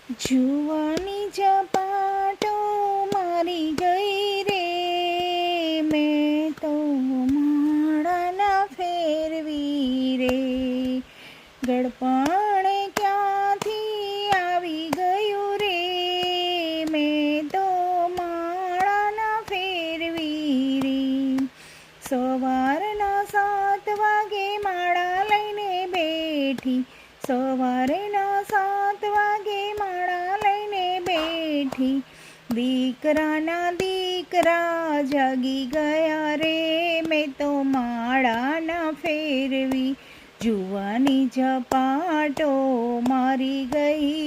જુવાની ઝપાટો મારી ગઈ રે, મેં તો માળાના ફેરવી રે. ગળપણે ક્યાંથી આવી ગયું રે, મેં તો માળાના ફેરવી રે. સવારના 7 વાગે માળા લઈને બેઠી, સવારના 7 વાગે માળા લઈને બેઠી. દીકરાના દીકરા જાગી ગયા રે, મેં તો માળાના ફેરવી. જુવાની ઝપાટો મારી ગઈ